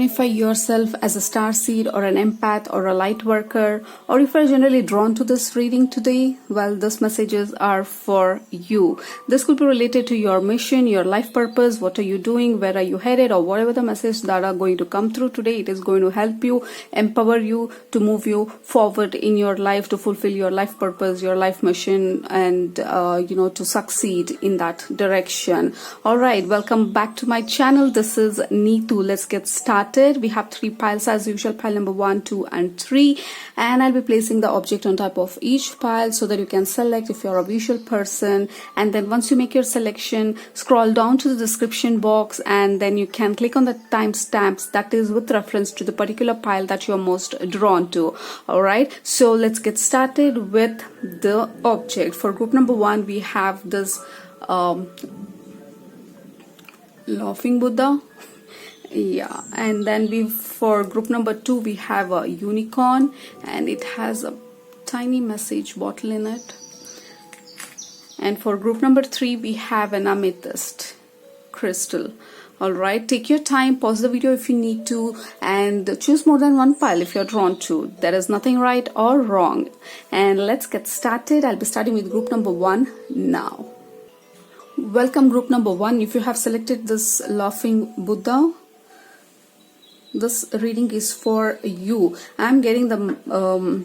identify yourself as a star seed or an empath or a light worker, or if you're generally drawn to this reading today, well, these messages are for you. This could be related to your mission, your life purpose, what are you doing, where are you headed, or whatever the message that are going to come through today. It is going to help you, empower you to move you forward in your life, to fulfill your life purpose, your life mission, and to succeed in that direction. All right, welcome back to my channel. This is Neetu. Let's get started. We have 3 piles as usual, pile number 1, 2 and 3, and I'll be placing the object on top of each pile so that you can select if you're a visual person. And then once you make your selection, scroll down to the description box and then you can click on the timestamps that is with reference to the particular pile that you're most drawn to. All right, so let's get started with the object. For group number 1, we have this laughing Buddha, yeah, and then for group number 2 we have a unicorn and it has a tiny message bottle in it. And for group number 3 we have an amethyst crystal. All right, take your time, pause the video if you need to, and choose more than one pile if you're drawn to. There is nothing right or wrong. And let's get started. I'll be starting with group number 1 now. Welcome group number 1. If you have selected this laughing Buddha, this reading is for you. I'm getting the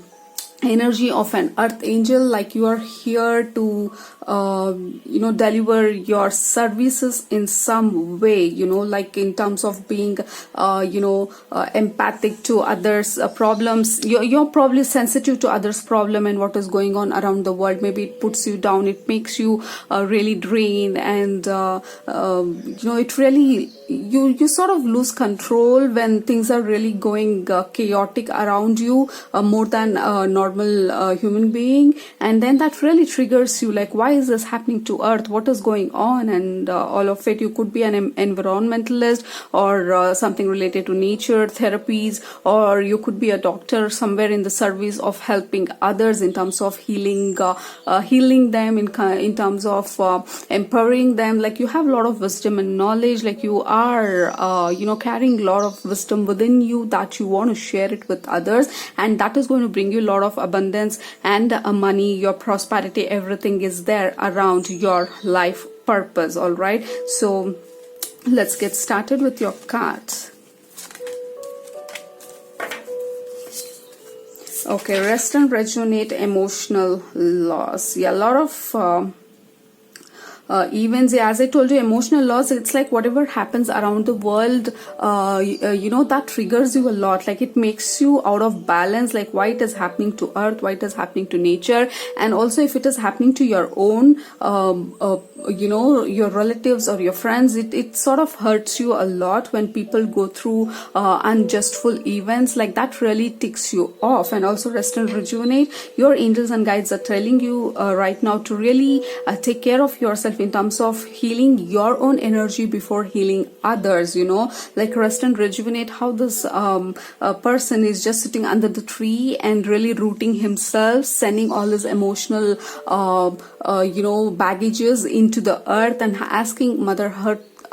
energy of an earth angel, like you are here to deliver your services in some way, like in terms of being empathic to others' problems. You're probably sensitive to others' problem and what is going on around the world. Maybe it puts you down, it makes you really drained, and it really you sort of lose control when things are really going chaotic around you, more than normal human being. And then that really triggers you, like, why is this happening to earth, what is going on, and all of it. You could be an environmentalist or something related to nature therapies, or you could be a doctor somewhere in the service of helping others in terms of healing them, in terms of empowering them. Like, you have a lot of wisdom and knowledge, like you are carrying a lot of wisdom within you that you want to share it with others, and that is going to bring you a lot of abundance and money, your prosperity, everything is there around your life purpose. All right, so let's get started with your cards. Okay, rest and rejuvenate, emotional loss. Yeah, a lot of events. As I told you, emotional loss, it's like whatever happens around the world, that triggers you a lot. Like, it makes you out of balance, like why it is happening to earth, why it is happening to nature. And also if it is happening to your own your relatives or your friends, it sort of hurts you a lot when people go through unjustful events. Like, that really ticks you off. And also rest and rejuvenate, your angels and guides are telling you right now to really take care of yourself in terms of healing your own energy before healing others. Like, rest and rejuvenate, how this person is just sitting under the tree and really rooting himself, sending all his emotional baggages into the earth and asking Mother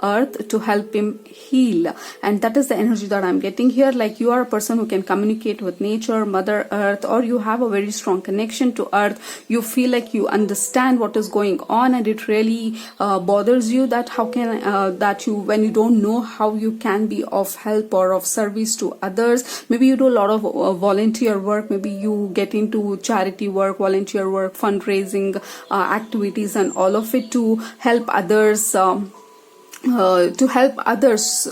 Earth to help him heal. And that is the energy that I'm getting here. Like, you are a person who can communicate with nature, Mother Earth, or you have a very strong connection to earth. You feel like you understand what is going on, and it really bothers you that how can when you don't know how you can be of help or of service to others. Maybe you do a lot of volunteer work, maybe you get into charity work, volunteer work, fundraising activities, and all of it to help others,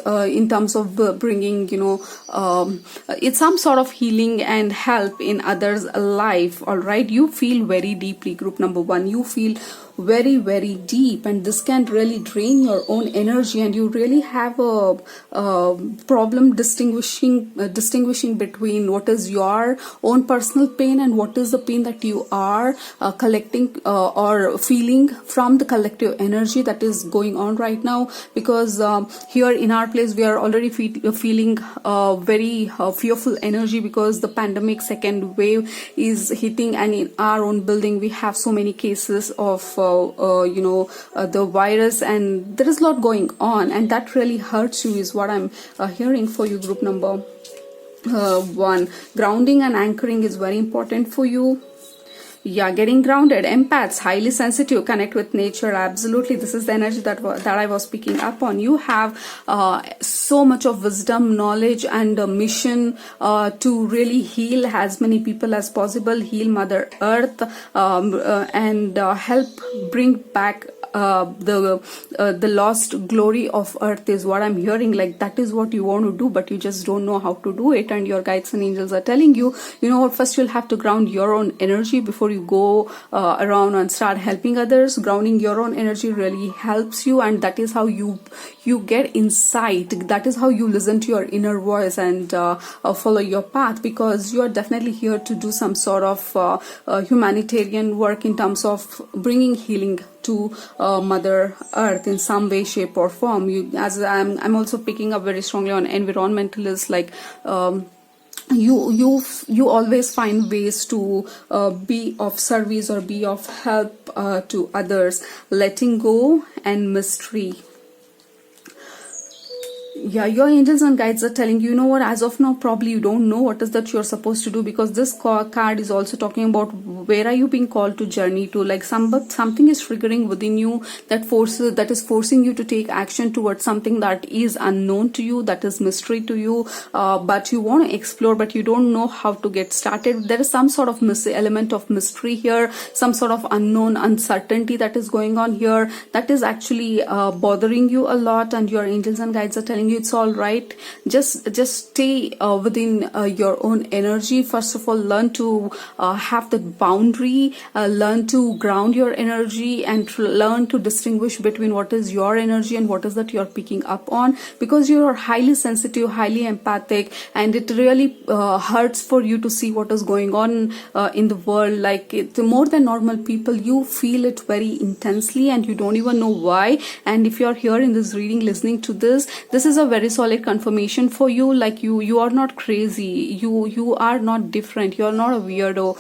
in terms of bringing, it's some sort of healing and help in others' life. All right, you feel very deeply, group number 1. You feel very, very deep, and this can really drain your own energy, and you really have a problem distinguishing between what is your own personal pain and what is the pain that you are collecting or feeling from the collective energy that is going on right now. because here in our place we are already feeling very fearful energy, because the pandemic second wave is hitting, and in our own building we have so many cases of the virus, and there is a lot going on, and that really hurts you is what I'm hearing for you, group number 1. Grounding and anchoring is very important for you. Yeah, getting grounded. Empaths, highly sensitive, connect with nature. Absolutely, this is the energy that I was picking up on. You have so much of wisdom, knowledge, and a mission to really heal as many people as possible, heal Mother Earth, and help bring back the lost glory of Earth is what I'm hearing. Like, that is what you want to do, but you just don't know how to do it, and your guides and angels are telling you, you know what, first you'll have to ground your own energy before you go around and start helping others. Grounding your own energy really helps you, and that is how you get insight. That is how you listen to your inner voice and follow your path, because you are definitely here to do some sort of humanitarian work in terms of bringing healing to Mother Earth in some way, shape, or form. As I'm also picking up very strongly on environmentalists, like you always find ways to be of service or be of help to others. Letting go and mystery. Yeah, your angels and guides are telling you, you know what, as of now probably you don't know what is that you're supposed to do, because this card is also talking about where are you being called to journey to. Like something is triggering within you that is forcing you to take action towards something that is unknown to you, that is mystery to you, but you want to explore, but you don't know how to get started. There is some sort of element of mystery here, some sort of unknown uncertainty that is going on here, that is actually bothering you a lot, and your angels and guides are telling you it's all right. Just stay within your own energy. First of all, learn to have that boundary, learn to ground your energy, and learn to distinguish between what is your energy and what is that you're picking up on, because you are highly sensitive, highly empathic, and it really hurts for you to see what is going on in the world. Like, more than normal people, you feel it very intensely and you don't even know why. And if you're here in this reading listening to this is a very solid confirmation for you. Like, you are not crazy, you are not different, you're not a weirdo.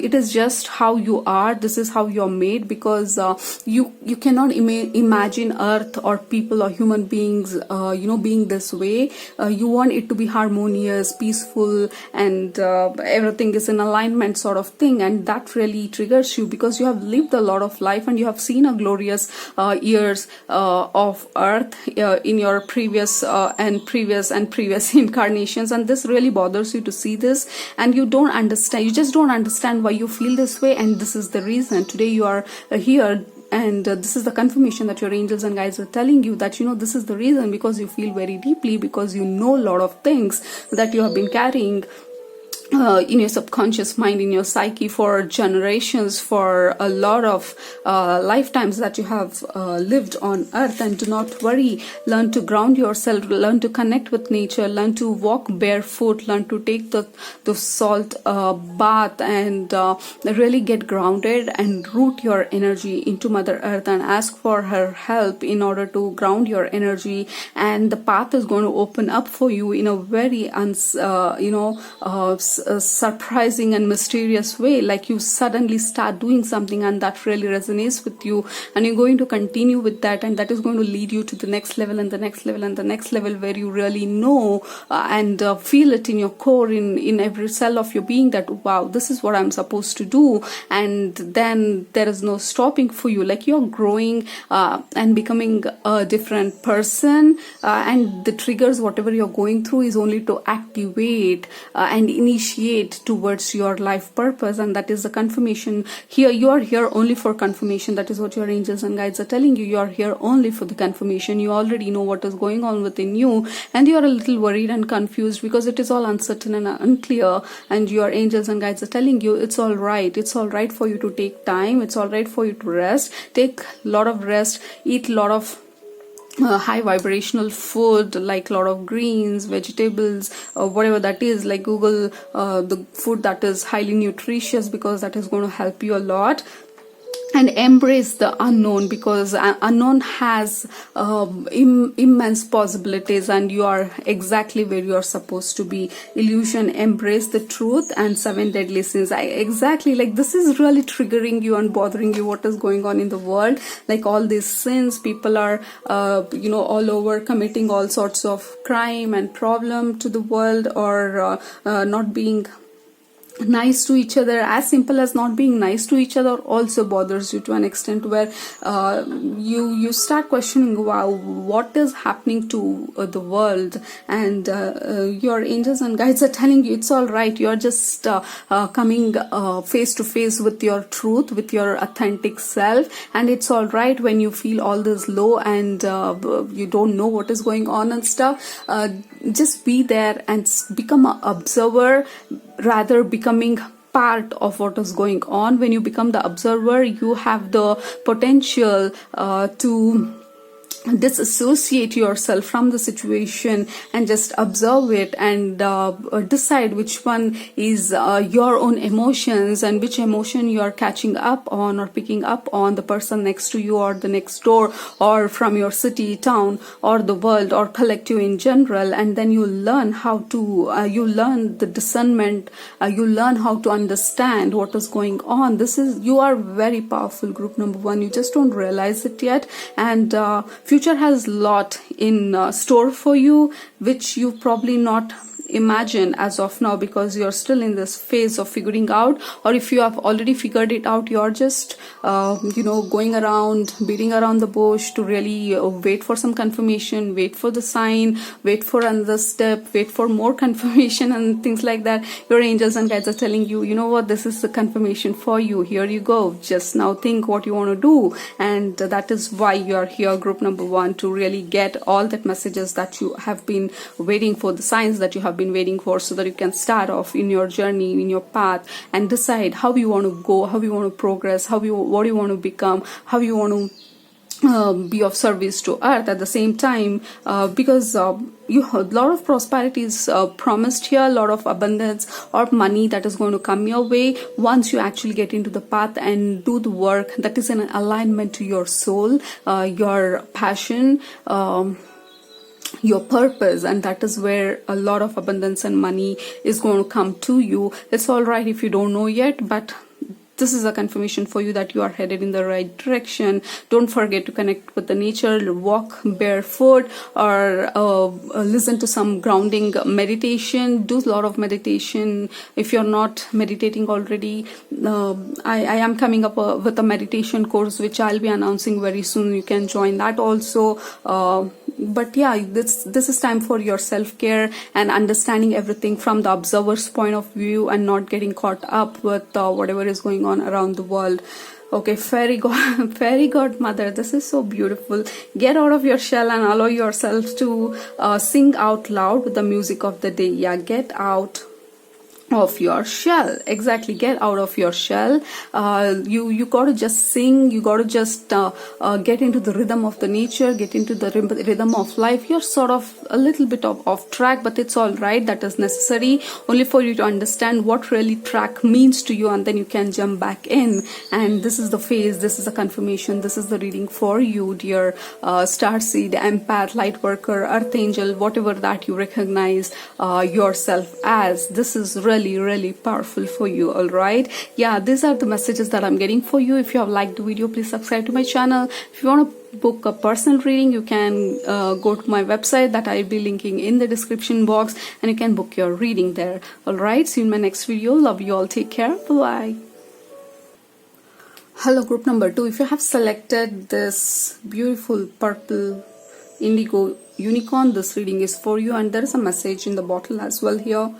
It is just how you are. This is how you're made, because you cannot imagine Earth or people or human beings being this way. You want it to be harmonious, peaceful, and everything is in alignment sort of thing, and that really triggers you because you have lived a lot of life and you have seen a glorious years of Earth in your previous incarnations, and this really bothers you to see this, and you just don't understand why you feel this way, and this is the reason. Today you are here, and this is the confirmation that your angels and guides are telling you, that this is the reason, because you feel very deeply, because you know a lot of things that you have been carrying in your subconscious mind, in your psyche for generations, for a lot of lifetimes that you have lived on Earth. And do not worry, learn to ground yourself, learn to connect with nature, learn to walk barefoot, learn to take the salt bath, and really get grounded and root your energy into Mother Earth and ask for her help in order to ground your energy, and the path is going to open up for you in a very surprising and mysterious way. Like, you suddenly start doing something and that really resonates with you, and you're going to continue with that, and that is going to lead you to the next level and the next level and the next level, where you really know and feel it in your core, in every cell of your being, that wow, this is what I'm supposed to do. And then there is no stopping for you. Like, you're growing and becoming a different person, and the triggers, whatever you're going through, is only to activate and initiate towards your life purpose. And that is the confirmation here. You are here only for confirmation. That is what your angels and guides are telling you. You are here only for the confirmation. You already know what is going on within you, and you are a little worried and confused because it is all uncertain and unclear, and your angels and guides are telling you it's all right. It's all right for you to take time. It's all right for you to rest. Take a lot of rest, eat a lot of high vibrational food, like a lot of greens, vegetables, whatever that is. Like, Google the food that is highly nutritious, because that is going to help you a lot. and embrace the unknown, because unknown has immense possibilities, and you are exactly where you are supposed to be. Illusion, embrace the truth, and seven deadly sins. Exactly, like this is really triggering you and bothering you, what is going on in the world. Like all these sins, people are all over committing all sorts of crime and problem to the world, or not being nice to each other. As simple as not being nice to each other also bothers you to an extent where you start questioning, wow, what is happening to the world. And your angels and guides are telling you it's all right, you're just coming face to face with your truth, with your authentic self, and it's all right when you feel all this low and you don't know what is going on and stuff. Just be there and become an observer, rather becoming part of what is going on. When you become the observer, you have the potential to disassociate yourself from the situation and just observe it, and decide which one is your own emotions, and which emotion you are catching up on or picking up on the person next to you, or the next door, or from your city, town, or the world, or collective in general. And then you learn how to you learn the discernment, you learn how to understand what is going on. You are very powerful, group number one. You just don't realize it yet, and future has a lot in store for you, which you probably not imagine as of now, because you're still in this phase of figuring out. Or if you have already figured it out, you're just going around, beating around the bush to really wait for some confirmation, wait for the sign, wait for another step, wait for more confirmation and things like that. Your angels and guides are telling you, you know what, this is the confirmation for you, here you go, just now think what you want to do. And that is why you're here, group number one, to really get all that messages that you have been waiting for, the signs that you have been waiting for, so that you can start off in your journey, in your path, and decide how you want to go, how you want to progress, what you want to become, how you want to be of service to earth at the same time, because a lot of prosperity is promised here, a lot of abundance or money that is going to come your way once you actually get into the path and do the work that is in alignment to your soul, your passion, your purpose. And that is where a lot of abundance and money is going to come to you. It's all right if you don't know yet, but this is a confirmation for you that you are headed in the right direction. Don't forget to connect with the nature, walk barefoot, or listen to some grounding meditation. Do a lot of meditation. If you're not meditating already, I am coming up with a meditation course which I'll be announcing very soon. You can join that also. But yeah, this is time for your self-care and understanding everything from the observer's point of view, and not getting caught up with whatever is going on around the world. Okay, fairy godmother, this is so beautiful. Get out of your shell and allow yourself to sing out loud with the music of the day. Yeah, get out of your shell. Exactly, get out of your shell. You gotta just sing, you gotta just get into the rhythm of the nature, get into the rhythm of life. You're sort of a little bit off track, but it's all right. That is necessary only for you to understand what really track means to you, and then you can jump back in. And this is the phase, this is a confirmation, this is the reading for you, dear starseed, empath, light worker, earth angel, whatever that you recognize yourself as. This is really powerful for you. All right, yeah, these are the messages that I'm getting for you. If you have liked the video, please subscribe to my channel. If you want to book a personal reading, you can go to my website that I'll be linking in the description box, and you can book your reading there. All right, see you in my next video. Love you all, take care, bye. Hello, group number 2. If you have selected this beautiful purple indigo unicorn, this reading is for you, and there is a message in the bottle as well here.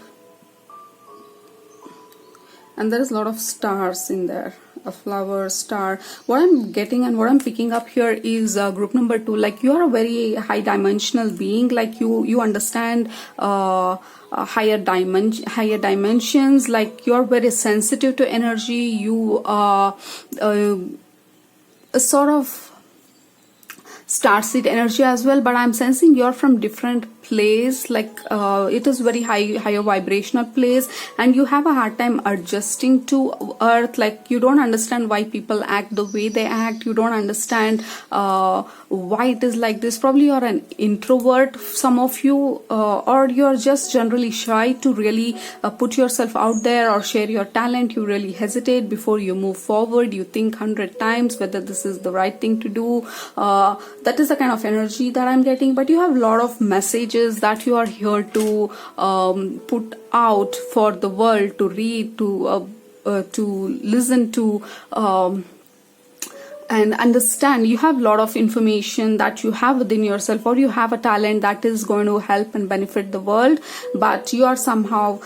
And there is a lot of stars in there, a flower, star. What I'm getting and what I'm picking up here is group number 2. Like, you are a very high dimensional being. Like, you understand higher dimensions. Like, you're very sensitive to energy. You are a sort of starseed energy as well, but I'm sensing you're from different place, like it is very higher vibrational place, and you have a hard time adjusting to earth. Like you don't understand why people act the way they act. You don't understand why it is like this. Probably you're an introvert, some of you, or you're just generally shy to really put yourself out there or share your talent. You really hesitate before you move forward. You think 100 times whether this is the right thing to do. That is the kind of energy that I'm getting. But you have a lot of messages that you are here to put out for the world to read, to listen to, and understand. You have a lot of information that you have within yourself, or you have a talent that is going to help and benefit the world, but you are somehow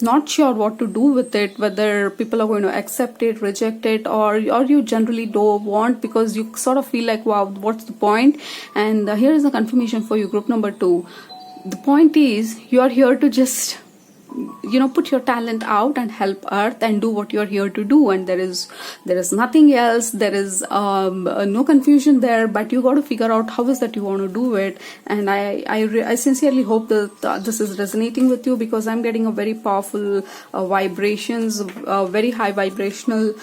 not sure what to do with it, whether people are going to accept it, reject it, or you generally don't want, because you sort of feel like, wow, what's the point? And here is a confirmation for you, group number 2. The point is, you are here to just put your talent out and help earth and do what you're here to do, and there is nothing else. There is no confusion there, but you got to figure out how is that you want to do it. And I sincerely hope that this is resonating with you, because I'm getting a very powerful vibrations, very high vibrational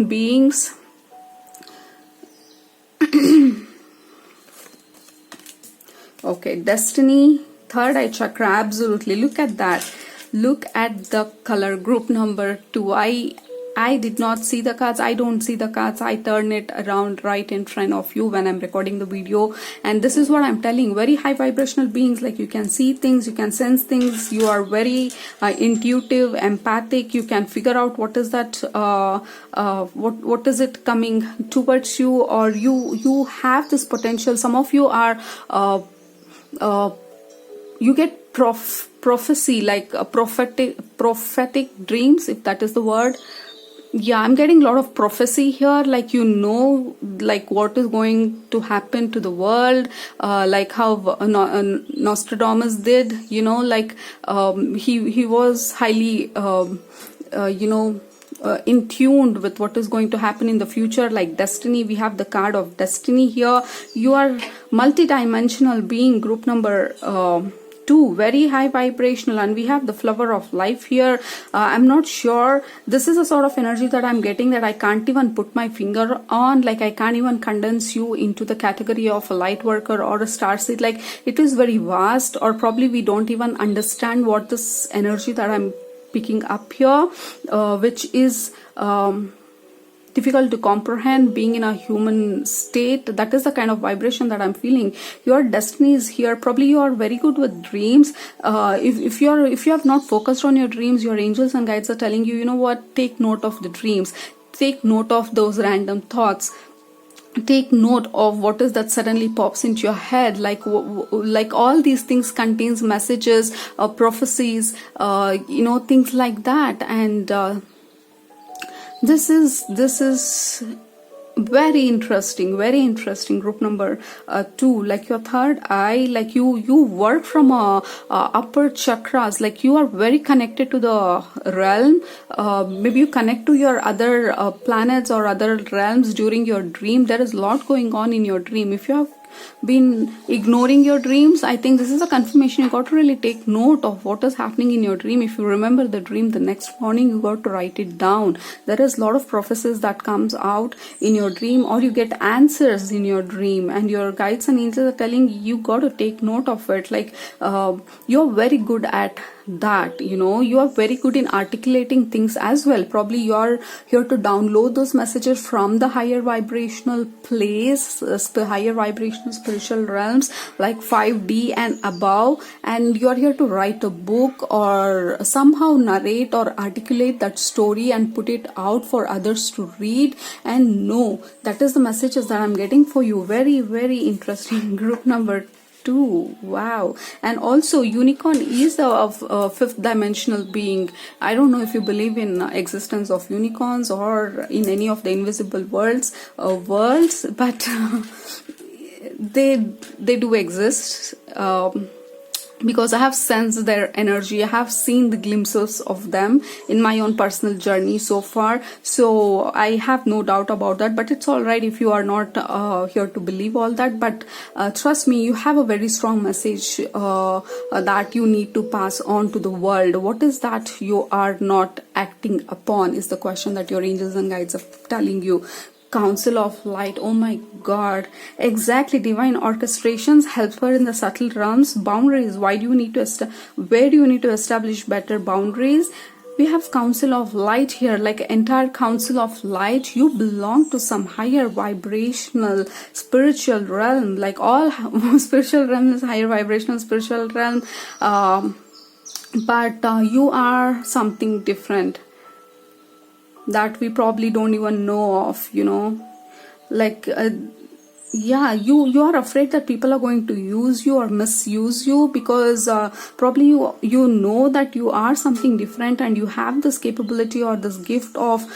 beings. Okay, destiny, third eye chakra, absolutely. Look at that. Look at the color, group number 2. I did not see the cards. I don't see the cards. I turn it around right in front of you when I'm recording the video. And this is what I'm telling. Very high vibrational beings. Like you can see things, you can sense things. You are very intuitive, empathic. You can figure out what is that, what is it coming towards you, or you have this potential. Some of you are, you get prophecy, like a prophetic dreams, if that is the word. Yeah, I'm getting a lot of prophecy here, like like what is going to happen to the world, like how Nostradamus did, like he was highly in tuned with what is going to happen in the future. Like destiny, we have the card of destiny here. You are multi-dimensional being, group number 2, very high vibrational, and we have the flower of life here. I'm not sure, this is a sort of energy that I'm getting that I can't even put my finger on. Like I can't even condense you into the category of a light worker or a starseed. Like it is very vast, or probably we don't even understand what this energy that I'm picking up here, which is difficult to comprehend, being in a human state. That is the kind of vibration that I'm feeling. Your destiny is here. Probably you are very good with dreams. If you have not focused on your dreams, your angels and guides are telling you, you know what, take note of the dreams, take note of those random thoughts, take note of what is that suddenly pops into your head. Like all these things contains messages, prophecies, things like that. And this is very interesting, group number 2. Like your third eye, like you work from upper chakras. Like you are very connected to the realm. Maybe you connect to your other planets or other realms during your dream. There is a lot going on in your dream. If you have been ignoring your dreams, I think this is a confirmation. You got to really take note of what is happening in your dream. If you remember the dream the next morning, you got to write it down. There is a lot of prophecies that comes out in your dream, or you get answers in your dream, and your guides and angels are telling you got to take note of it. Like you're very good at that, you are very good in articulating things as well. Probably you're here to download those messages from the higher vibrational place, higher vibrational spiritual realms, like 5D and above, and you're here to write a book or somehow narrate or articulate that story and put it out for others to read and know. That is the messages that I'm getting for you. Very, very interesting. Group number 2. Wow. And also unicorn is a fifth dimensional being. I don't know if you believe in existence of unicorns or in any of the invisible worlds, but they do exist. because I have sensed their energy. I have seen the glimpses of them in my own personal journey so far. So I have no doubt about that. But it's all right if you are not here to believe all that. But trust me, you have a very strong message that you need to pass on to the world. What is that you are not acting upon is the question that your angels and guides are telling you. Council of Light, oh my god, exactly. Divine orchestrations, helper in the subtle realms. Boundaries, why do you need to where do you need to establish better boundaries? We have Council of Light here, like entire Council of Light. You belong to some higher vibrational spiritual realm, like all spiritual realm is higher vibrational spiritual realm, but you are something different that we probably don't even know of, like yeah, you are afraid that people are going to use you or misuse you, because probably you know that you are something different and you have this capability or this gift of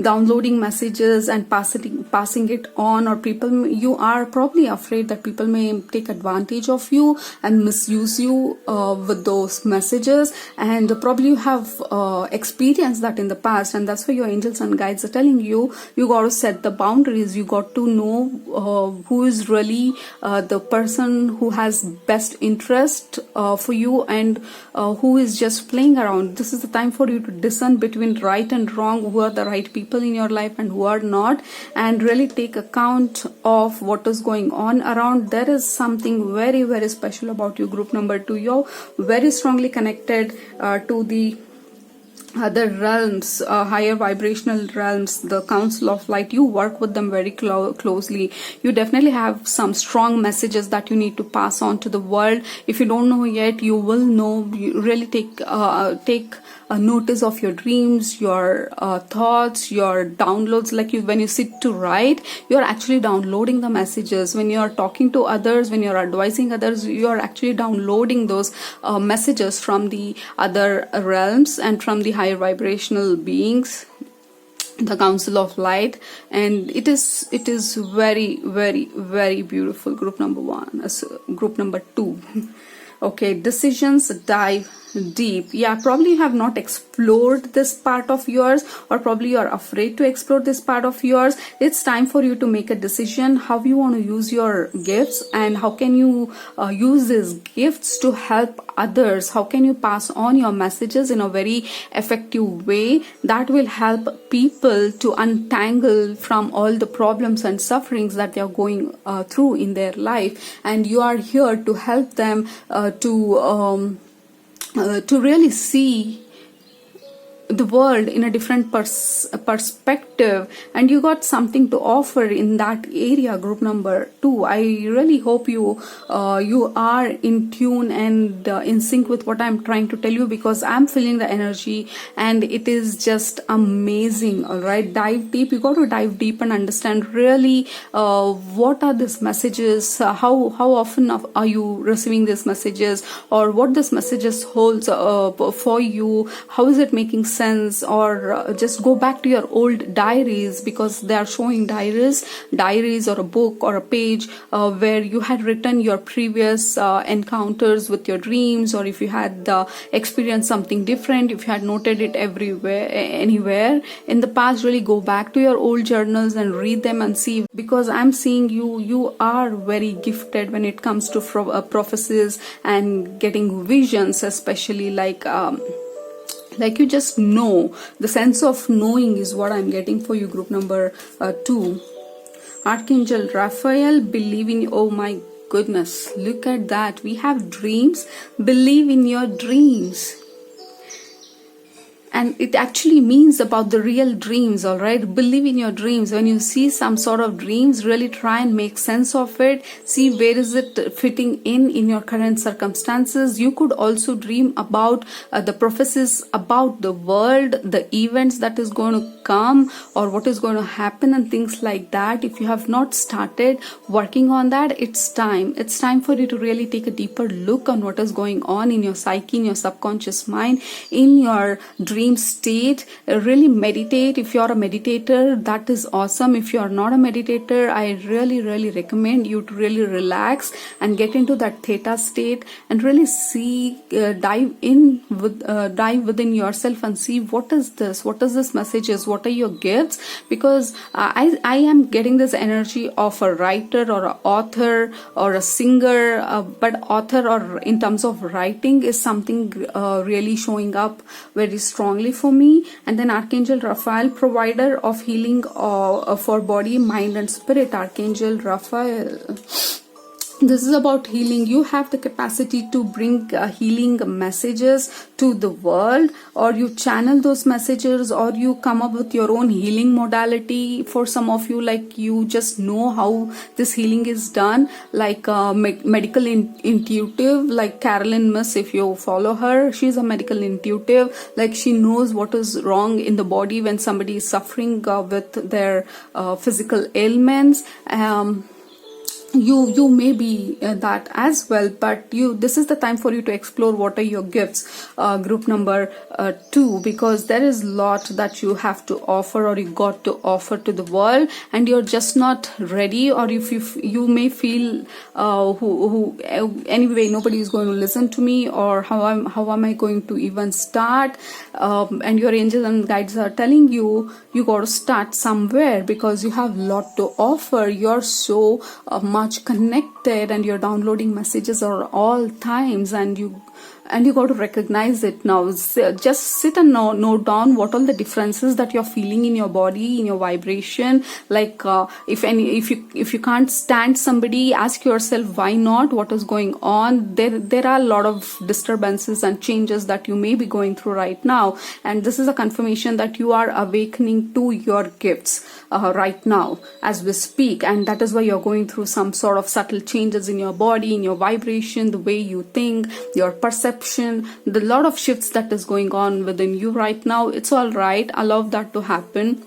downloading messages and passing it on, or people, you are probably afraid that people may take advantage of you and misuse you with those messages, and probably you have experienced that in the past, and that's why your angels and guides are telling you, you got to set the boundaries. You got to know who is really the person who has best interest for you, and who is just playing around. This is the time for you to discern between right and wrong, who are the right people in your life and who are not, and really take account of what is going on around. There is something very, very special about you, group number 2. You're very strongly connected to the other realms, higher vibrational realms, the Council of Light. You work with them very closely. You definitely have some strong messages that you need to pass on to the world. If you don't know yet, you will know. You really take a notice of your dreams, your thoughts, your downloads. Like when you sit to write, you are actually downloading the messages. When you are talking to others, when you are advising others, you are actually downloading those messages from the other realms and from the higher vibrational beings, the Council of Light. And it is very, very, very beautiful. Group number 1, group number 2. Okay, decisions, dive deep. Yeah, probably you have not explored this part of yours, or probably you are afraid to explore this part of yours. It's time for you to make a decision how you want to use your gifts, and how can you use these gifts to help others. How can you pass on your messages in a very effective way that will help people to untangle from all the problems and sufferings that they are going through in their life. And you are here to help them to really see the world in a different perspective, and you got something to offer in that area, group number 2. I really hope you are in tune and in sync with what I'm trying to tell you, because I'm feeling the energy and it is just amazing. All right, dive deep. You got to dive deep and understand really what are these messages, how often are you receiving these messages, or what this messages holds for you. How is it making sense? Or just go back to your old diaries, because they are showing diaries or a book or a page where you had written your previous encounters with your dreams, or if you had experienced something different, if you had noted it anywhere in the past. Really go back to your old journals and read them and see, because I'm seeing you are very gifted when it comes to prophecies and getting visions, especially like you just know. The sense of knowing is what I'm getting for you, group number 2. Archangel Raphael, believe in, oh my goodness, look at that. We have dreams. Believe in your dreams. And it actually means about the real dreams, all right? Believe in your dreams. When you see some sort of dreams, really try and make sense of it. See where is it fitting in your current circumstances. You could also dream about the prophecies about the world, the events that is going to come or what is going to happen and things like that. If you have not started working on that, it's time for you to really take a deeper look on what is going on in your psyche, in your subconscious mind, in your dream state. Really meditate. If you're a meditator, that is awesome. If you're not a meditator, I really recommend you to really relax and get into that theta state and really see, dive within yourself and see what is this message is, what are your gifts. Because I am getting this energy of a writer or an author or a singer, but author or in terms of writing is something really showing up very strongly for me. And then Archangel Raphael, provider of healing for body, mind and spirit. Archangel Raphael, this is about healing. You have the capacity to bring healing messages to the world, or you channel those messages, or you come up with your own healing modality. For some of you, like, you just know how this healing is done, like medical intuitive, like Carolyn Myss. If you follow her, she's a medical intuitive. Like, she knows what is wrong in the body when somebody is suffering with their physical ailments. You may be that as well, but this is the time for you to explore what are your gifts, group number 2, because there is a lot that you have to offer, or you got to offer to the world, and you're just not ready. Or if you may feel anyway, nobody is going to listen to me, or how am I going to even start, and your angels and guides are telling you got to start somewhere, because you have a lot to offer. You're so much connected, and you're downloading messages at all times, and you got to recognize it now. Just sit and note down what all the differences that you're feeling in your body, in your vibration. Like, if you can't stand somebody, ask yourself why not, what is going on. There are a lot of disturbances and changes that you may be going through right now, and this is a confirmation that you are awakening to your gifts right now as we speak, and that is why you're going through some sort of subtle changes in your body, in your vibration, the way you think, your perception, the lot of shifts that is going on within you right now. It's all right. Allow that to happen.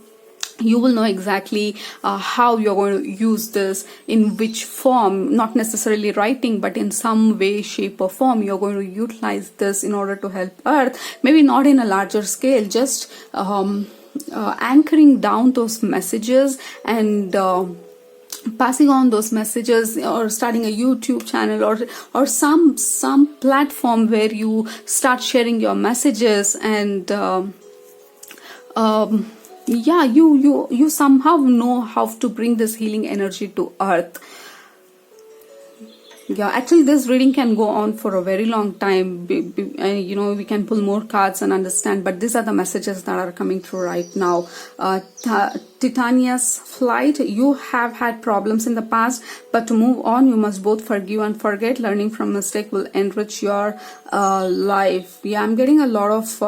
You will know exactly how you're going to use this, in which form, not necessarily writing, but in some way, shape or form, you're going to utilize this in order to help Earth. Maybe not in a larger scale, just anchoring down those messages and passing on those messages, or starting a YouTube channel, or some platform where you start sharing your messages, and yeah, you somehow know how to bring this healing energy to Earth. Yeah, actually this reading can go on for a very long time. We can pull more cards and understand, but these are the messages that are coming through right now. Titania's flight, you have had problems in the past, but to move on, you must both forgive and forget. Learning from mistake will enrich your life. Yeah, I'm getting a lot of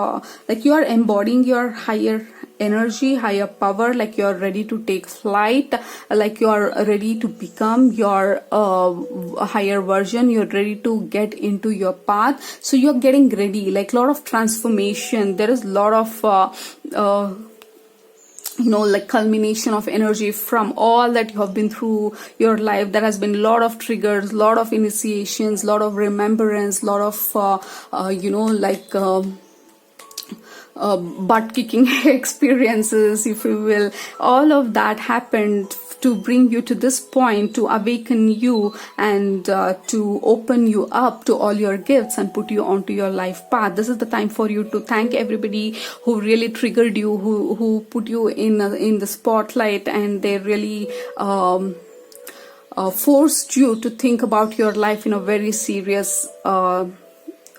like, you are embodying your higher energy, higher power, like you're ready to take flight, like you're ready to become your higher version. You're ready to get into your path, so you're getting ready, like a lot of transformation. There is a lot of like culmination of energy from all that you have been through your life. There has been a lot of triggers, a lot of initiations, a lot of remembrance, a lot of butt kicking experiences, if you will. All of that happened to bring you to this point, to awaken you, and to open you up to all your gifts and put you onto your life path. This is the time for you to thank everybody who really triggered you, who put you in the spotlight, and they really forced you to think about your life in a very serious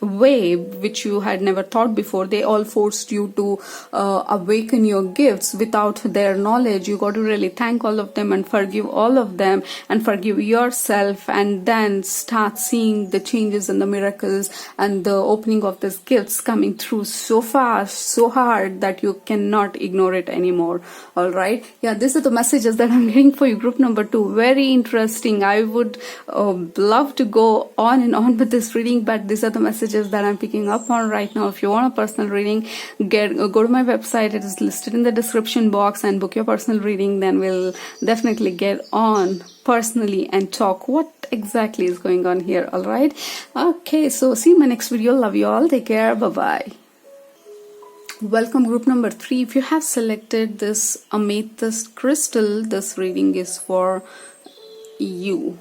way, which you had never thought before. They all forced you to awaken your gifts without their knowledge. You got to really thank all of them and forgive all of them, and forgive yourself, and then start seeing the changes and the miracles and the opening of these gifts coming through so fast, so hard, that you cannot ignore it anymore. All right, yeah, these are the messages that I'm getting for you, group number 2. Very interesting. I would love to go on and on with this reading, but these are the messages messages that I'm picking up on right now. If you want a personal reading, go to my website. It is listed in the description box, and book your personal reading. Then we'll definitely get on personally and talk what exactly is going on here. All right. Okay. So see you in my next video. Love you all. Take care. Bye bye. Welcome group number 3. If you have selected this amethyst crystal, this reading is for you.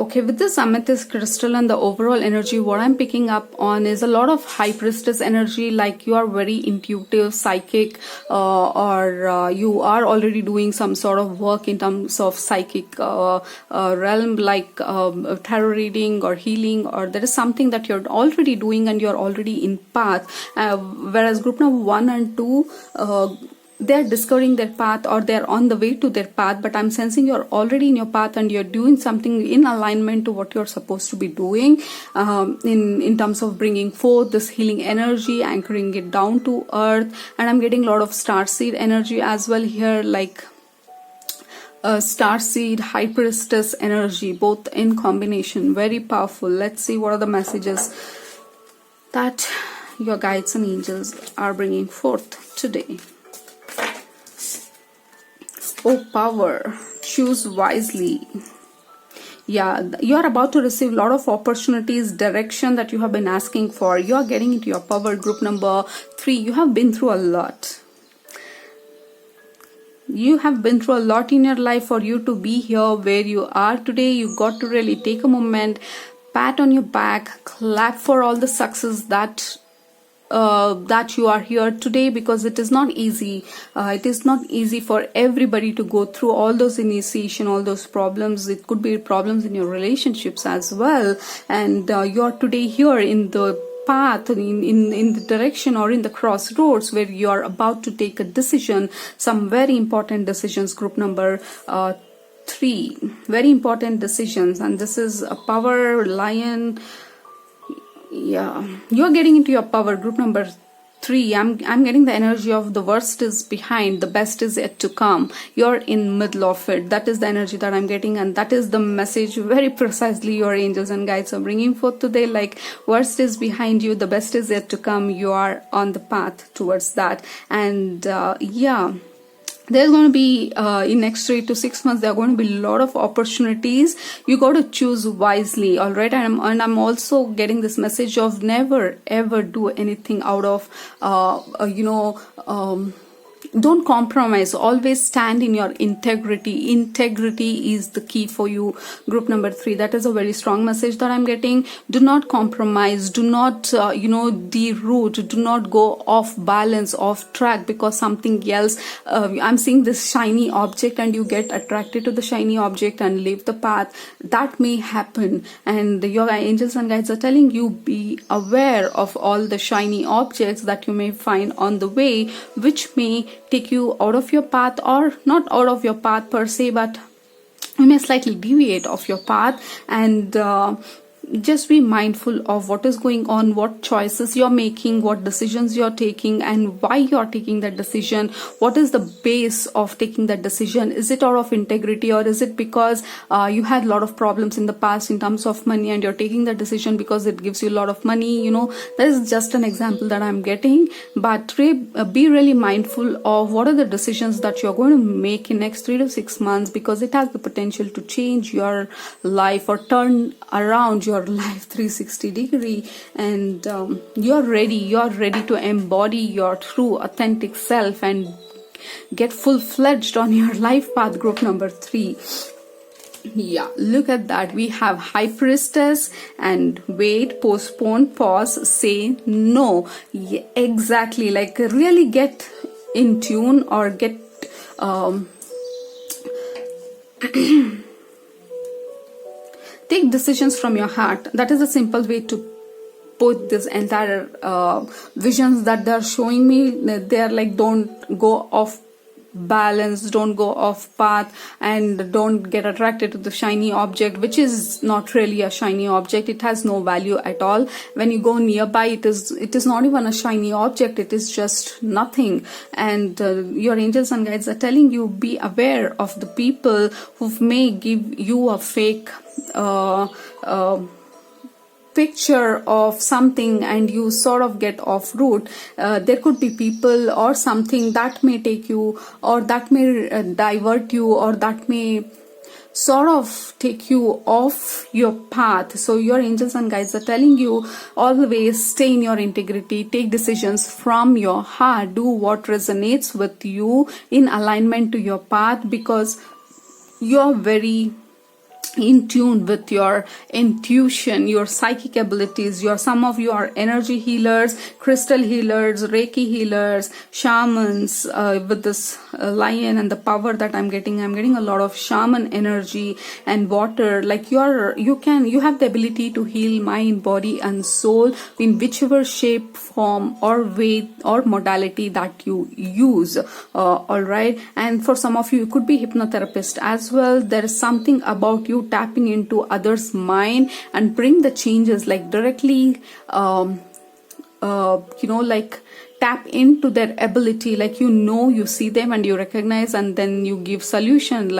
Okay, with this amethyst crystal and the overall energy, what I'm picking up on is a lot of high priestess energy, like you are very intuitive, psychic, or you are already doing some sort of work in terms of psychic realm, like tarot reading or healing, or there is something that you're already doing and you're already in path. Whereas group number 1 and 2, they're discovering their path, or they're on the way to their path, but I'm sensing you're already in your path and you're doing something in alignment to what you're supposed to be doing, in terms of bringing forth this healing energy, anchoring it down to earth. And I'm getting a lot of starseed energy as well here, like starseed, high priestess energy, both in combination. Very powerful. Let's see what are the messages that your guides and angels are bringing forth today. Oh, power. Choose wisely. Yeah, you're about to receive a lot of opportunities, direction that you have been asking for. You're getting into your power. Group number 3, you have been through a lot. You have been through a lot in your life for you to be here where you are today. You got to really take a moment, pat on your back, clap for all the success that you are here today, because it is not easy. It is not easy for everybody to go through all those initiation, all those problems. It could be problems in your relationships as well. And you're today here in the path, in the direction or in the crossroads where you're about to take a decision, some very important decisions. Group number 3, very important decisions. And this is a power lion. Yeah, you're getting into your power. Group number 3, I'm getting the energy of the worst is behind, the best is yet to come. You're in middle of it. That is the energy that I'm getting, and that is the message very precisely your angels and guides are bringing forth today. Like, worst is behind you, the best is yet to come. You are on the path towards that. And yeah, there's going to be in next 3 to 6 months, there are going to be a lot of opportunities. You got to choose wisely. All right. And I'm also getting this message of never ever do anything out of don't compromise. Always stand in your integrity. Integrity is the key for you. Group number 3, that is a very strong message that I'm getting. Do not compromise. Do not deroute. Do not go off balance, off track, because something else, I'm seeing this shiny object and you get attracted to the shiny object and leave the path. That may happen, and your angels and guides are telling you, be aware of all the shiny objects that you may find on the way, which may take you out of your path, or not out of your path per se, but you may slightly deviate off your path. And just be mindful of what is going on, what choices you're making, what decisions you're taking, and why you're taking that decision. What is the base of taking that decision? Is it out of integrity, or is it because you had a lot of problems in the past in terms of money and you're taking that decision because it gives you a lot of money? That is just an example that I'm getting. But be really mindful of what are the decisions that you're going to make in next 3 to 6 months, because it has the potential to change your life or turn around your life 360 degree. And you're ready to embody your true authentic self and get full-fledged on your life path. Group number 3. Yeah, look at that. We have high priestess and wait, postpone, pause, say no. Yeah, exactly. Like, really get in tune, or get take decisions from your heart. That is a simple way to put this entire visions that they're showing me. They're like, don't go off balance, don't go off path, and don't get attracted to the shiny object, which is not really a shiny object. It has no value at all. When you go nearby, it is not even a shiny object. It is just nothing. And your angels and guides are telling you, be aware of the people who may give you a fake picture of something and you sort of get off route. There could be people or something that may take you, or that may divert you, or that may sort of take you off your path. So your angels and guides are telling you, always stay in your integrity, take decisions from your heart, do what resonates with you in alignment to your path, because you're very in tune with your intuition, your psychic abilities. Some of you are energy healers, crystal healers, Reiki healers, shamans. With this lion and the power that I'm getting a lot of shaman energy and water. Like you have the ability to heal mind, body and soul in whichever shape, form or way or modality that you use. All right. And for some of you, you could be hypnotherapist as well. There is something about you tapping into others' mind and bring the changes, like directly like tap into their ability, like you see them and you recognize, and then you give solution,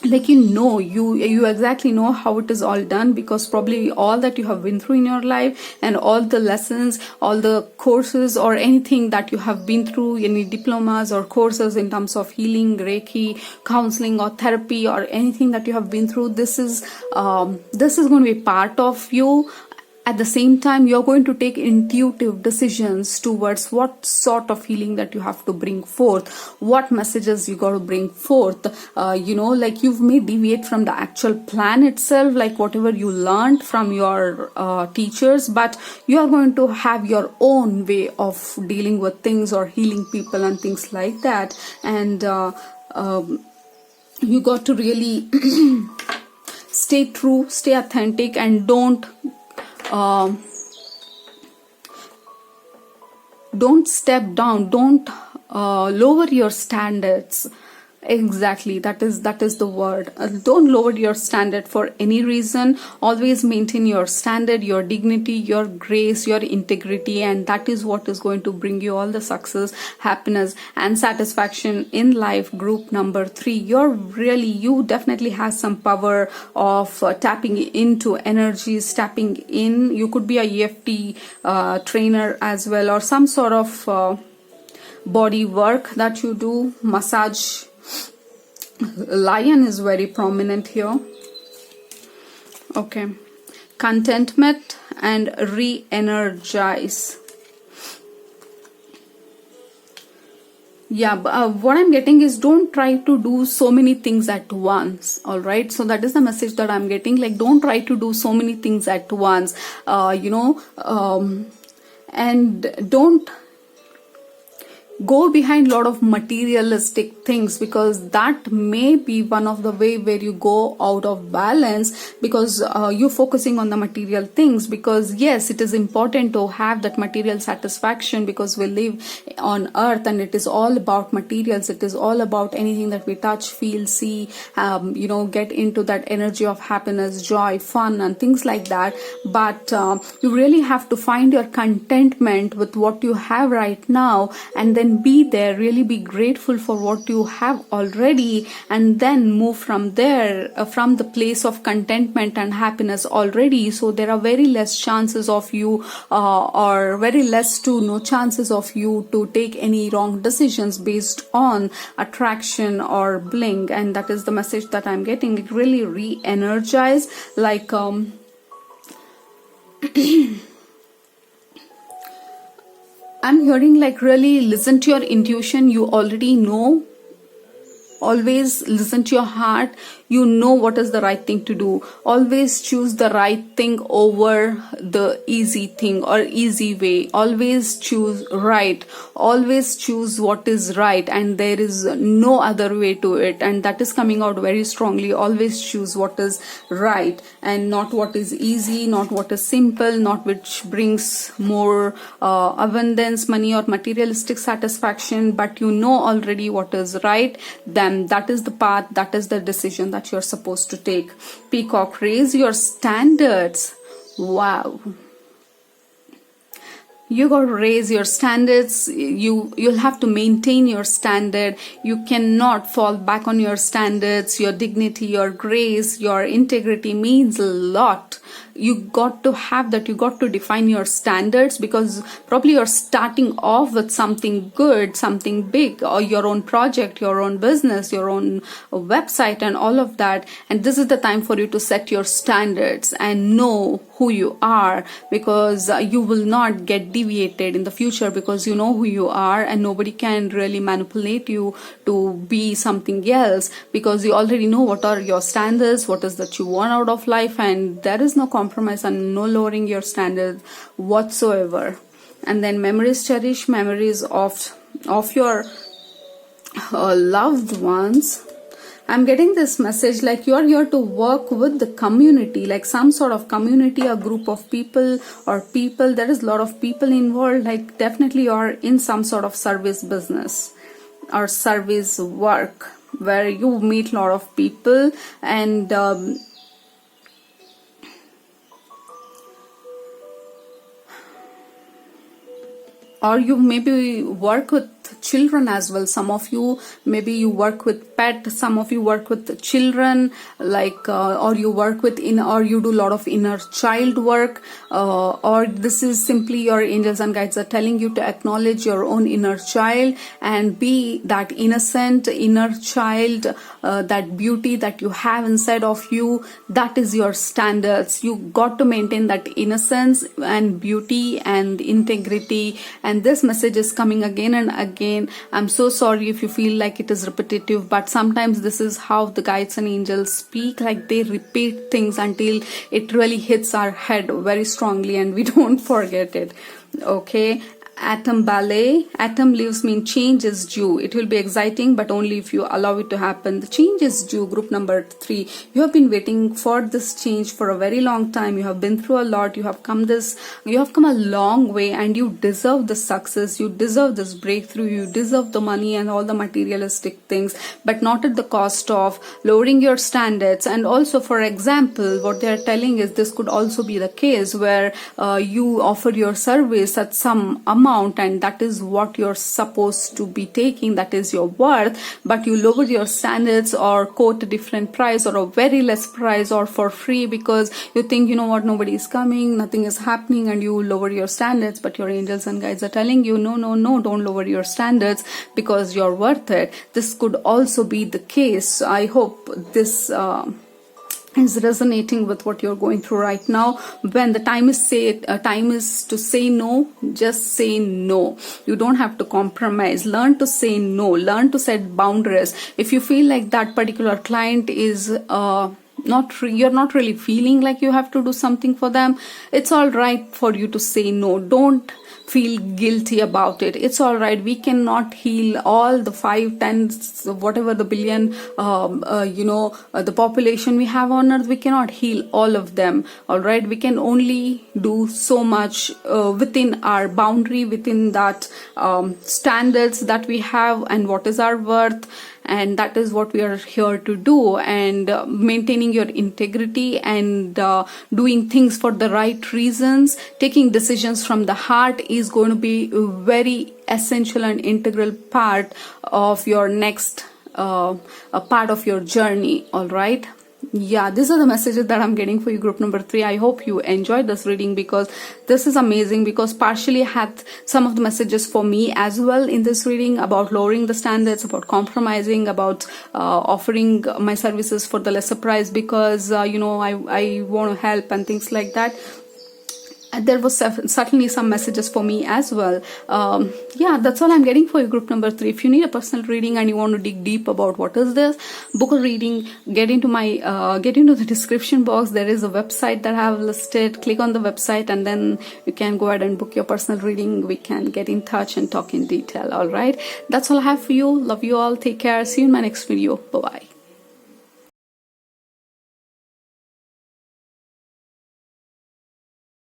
you exactly know how it is all done, because probably all that you have been through in your life and all the lessons, all the courses or anything that you have been through, any diplomas or courses in terms of healing, Reiki, counseling or therapy or anything that you have been through, this is going to be part of you. At the same time, you're going to take intuitive decisions towards what sort of healing that you have to bring forth, what messages you got to bring forth. Like you may deviate from the actual plan itself, like whatever you learned from your teachers, but you are going to have your own way of dealing with things or healing people and things like that. And you got to really stay true, stay authentic, and don't step down, don't lower your standards. Exactly, that is the word. Don't lower your standard for any reason. Always maintain your standard, your dignity, your grace, your integrity, and that is what is going to bring you all the success, happiness and satisfaction in life. Group number 3, you definitely have some power of tapping into energies, tapping in. You could be a EFT trainer as well, or some sort of body work that you do, massage. Lion is very prominent here. Okay. Contentment and re-energize. Yeah, what I'm getting is, don't try to do so many things at once. All right. So that is the message that I'm getting. Like, don't try to do so many things at once. And don't go behind a lot of materialistic things, because that may be one of the way where you go out of balance, because you're focusing on the material things. Because yes, it is important to have that material satisfaction, because we live on earth and it is all about materials. It is all about anything that we touch, feel, see, get into that energy of happiness, joy, fun and things like that. But you really have to find your contentment with what you have right now, and then be there, really be grateful for what you have already, and then move from there, from the place of contentment and happiness already. So there are very less chances of you or very less to no chances of you to take any wrong decisions based on attraction or bling. And that is the message that I'm getting. It really re-energize, like I'm hearing, like, really listen to your intuition. You already know. Always listen to your heart. You know what is the right thing to do. Always choose the right thing over the easy thing or easy way. Always choose right. Always choose what is right, and there is no other way to it. And that is coming out very strongly. Always choose what is right and not what is easy, not what is simple, not which brings more abundance, money or materialistic satisfaction, but you know already what is right. Then that is the path, that is the decision that you're supposed to take. Peacock, raise your standards. Wow. You got to raise your standards. You'll have to maintain your standard. You cannot fall back on your standards. Your dignity, your grace, your integrity means a lot. You got to have that. You got to define your standards, because probably you're starting off with something good, something big, or your own project, your own business, your own website, and all of that. And this is the time for you to set your standards and know who you are, because you will not get deviated in the future, because you know who you are, and nobody can really manipulate you to be something else, because you already know what are your standards, what is that you want out of life, and there is no compromise and no lowering your standards whatsoever. And then memories, cherish memories of your loved ones. I'm getting this message like you're here to work with the community, like some sort of community, a group of people or people. There is a lot of people involved, like definitely you're in some sort of service business or service work where you meet a lot of people, and or you maybe work with children as well. Some of you, maybe you work with pet, some of you work with children, like or you work with or you do a lot of inner child work, or this is simply your angels and guides are telling you to acknowledge your own inner child and be that innocent inner child, that beauty that you have inside of you. That is your standards. You got to maintain that innocence and beauty and integrity. And this message is coming again and again. I'm so sorry if you feel like it is repetitive, but sometimes this is how the guides and angels speak, like they repeat things until it really hits our head very strongly and we don't forget it. Okay. Atom ballet. Atom leaves mean change is due. It will be exciting, but only if you allow it to happen. The change is due. Group number 3. You have been waiting for this change for a very long time. You have been through a lot. You have come a long way, and you deserve the success. You deserve this breakthrough. You deserve the money and all the materialistic things, but not at the cost of lowering your standards. And also, for example, what they are telling is this could also be the case where you offer your service at some amount, and that is what you're supposed to be taking, that is your worth, but you lower your standards or quote a different price or a very less price or for free, because you think, you know what, nobody is coming, nothing is happening, and you lower your standards. But your angels and guides are telling you, no, don't lower your standards, because you're worth it. This could also be the case. I hope this is resonating with what you're going through right now. When the time is to say no, just say no. You don't have to compromise. Learn to say no. Learn to set boundaries. If you feel like that particular client is you're not really feeling like you have to do something for them, it's all right for you to say no. Don't feel guilty about it. It's all right. We cannot heal all the 5, 10, whatever the billion, the population we have on earth. We cannot heal all of them. All right. We can only do so much within our boundary, within that standards that we have and what is our worth. And that is what we are here to do. And maintaining your integrity and doing things for the right reasons, taking decisions from the heart is going to be a very essential and integral part of your next a part of your journey. All right. Yeah, these are the messages that I'm getting for you, group number 3. I hope you enjoyed this reading, because this is amazing, because partially had some of the messages for me as well in this reading about lowering the standards, about compromising, about offering my services for the lesser price because, I want to help and things like that. There was certainly some messages for me as well. That's all I'm getting for you, group number 3. If you need a personal reading and you want to dig deep about what is this, book a reading, get into the description box. There is a website that I have listed. Click on the website and then you can go ahead and book your personal reading. We can get in touch and talk in detail. All right. That's all I have for you. Love you all. Take care. See you in my next video. Bye-bye.